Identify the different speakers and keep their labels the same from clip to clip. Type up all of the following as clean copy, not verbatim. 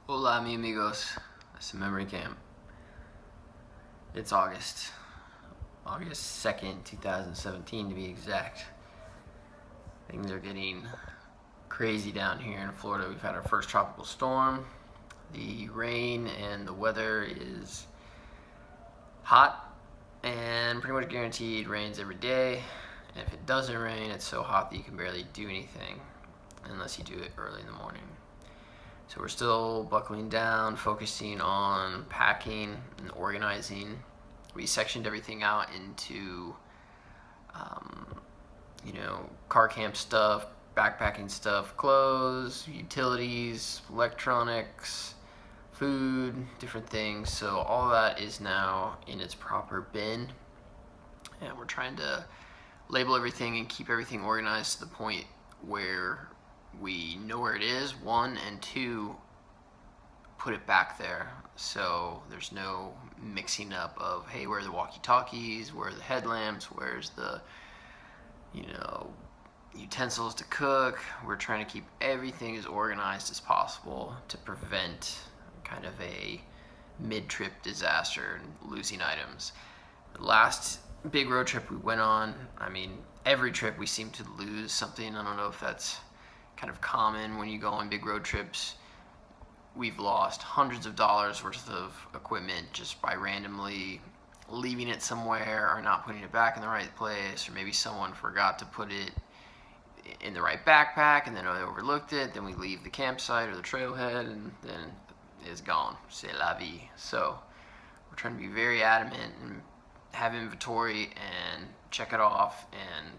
Speaker 1: Hola mi amigos, it's Memory Camp. It's August 2nd, 2017 to be exact. Things are getting crazy down here in Florida. We've had our first tropical storm. The rain and the weather is hot and pretty much guaranteed rains every day. And if it doesn't rain, it's so hot that you can barely do anything unless you do it early in the morning. So we're still buckling down, focusing on packing and organizing. We sectioned everything out into, car camp stuff, backpacking stuff, clothes, utilities, electronics, food, different things. So all that is now in its proper bin. And we're trying to label everything and keep everything organized to the point where we know where it is, one, and two, put it back there so there's no mixing up of, hey, where are the walkie-talkies, where are the headlamps, where's the utensils to cook. We're trying to keep everything as organized as possible to prevent kind of a mid-trip disaster and losing items. The last big road trip we went on, every trip we seem to lose something. I don't know if that's kind of common when you go on big road trips. We've lost hundreds of dollars worth of equipment just by randomly leaving it somewhere or not putting it back in the right place, or maybe someone forgot to put it in the right backpack and then they overlooked it. Then we leave the campsite or the trailhead and then it's gone. C'est la vie. So we're trying to be very adamant and have inventory and check it off and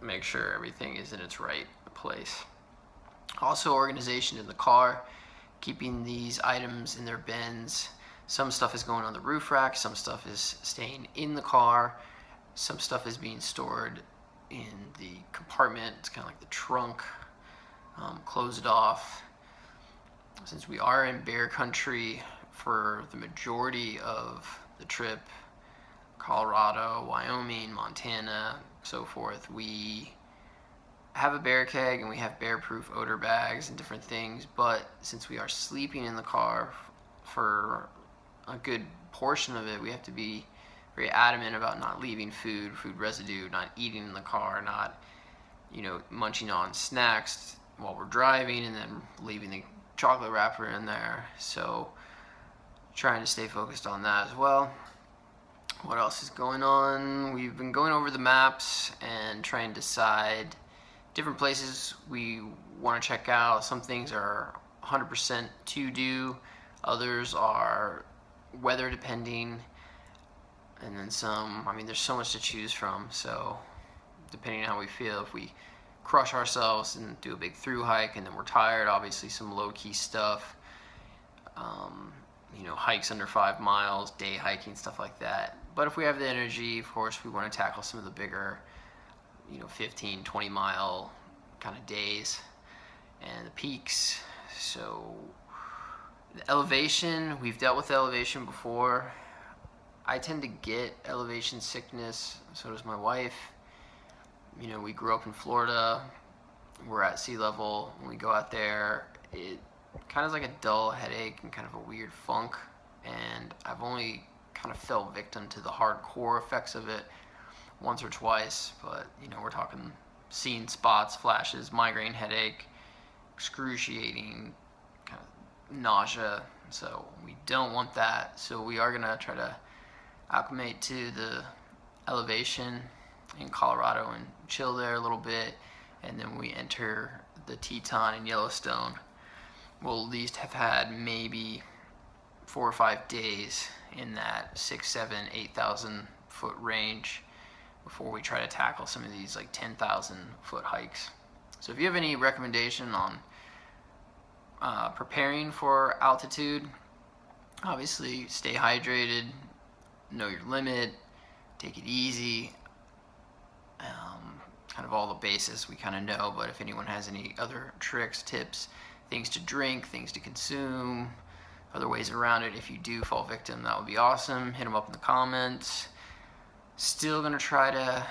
Speaker 1: make sure everything is in its right place. Also, organization in the car, keeping these items in their bins. Some stuff is going on the roof rack, some stuff is staying in the car, some stuff is being stored in the compartment. It's kind of like the trunk, closed off. Since we are in bear country for the majority of the trip, Colorado, Wyoming, Montana, so forth, we have a bear keg and we have bear-proof odor bags and different things, but since we are sleeping in the car for a good portion of it, we have to be very adamant about not leaving food residue, not eating in the car, not munching on snacks while we're driving and then leaving the chocolate wrapper in there. So trying to stay focused on that as well. What else is going on? We've been going over the maps and trying to decide different places we want to check out. Some things are 100% to do, others are weather depending, and then some, there's so much to choose from. So depending on how we feel, if we crush ourselves and do a big through hike and then we're tired, obviously some low-key stuff, hikes under 5 miles, day hiking, stuff like that. But if we have the energy, of course, we want to tackle some of the bigger 15, 20 mile kind of days and the peaks. So the elevation, we've dealt with elevation before. I tend to get elevation sickness, so does my wife. We grew up in Florida. We're at sea level. When we go out there, it kind of is like a dull headache and kind of a weird funk. And I've only kind of fell victim to the hardcore effects of it once or twice, but we're talking seeing spots, flashes, migraine headache, excruciating kind of nausea. So we don't want that. So we are gonna try to acclimate to the elevation in Colorado and chill there a little bit, and then we enter the Teton and Yellowstone. We'll at least have had maybe 4 or 5 days in that 6, 7, 8,000 foot range before we try to tackle some of these like 10,000 foot hikes. So if you have any recommendation on preparing for altitude, obviously stay hydrated, know your limit, take it easy, kind of all the basis we kind of know. But if anyone has any other tricks, tips, things to drink, things to consume, other ways around it, if you do fall victim, that would be awesome. Hit them up in the comments. Still gonna try to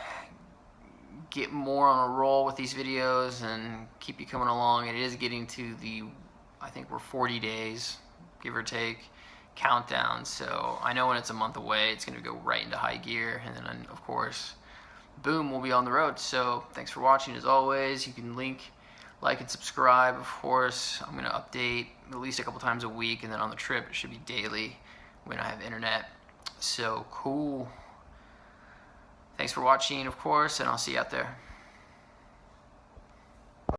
Speaker 1: get more on a roll with these videos and keep you coming along. It is getting to the, I think we're 40 days give or take, countdown. So I know when it's a month away, it's going to go right into high gear, and then of course, boom, we'll be on the road. So thanks for watching. As always, you can like and subscribe. Of course, I'm going to update at least a couple times a week, and then on the trip it should be daily when I have internet. So cool. Thanks for watching, of course, and I'll see you out there.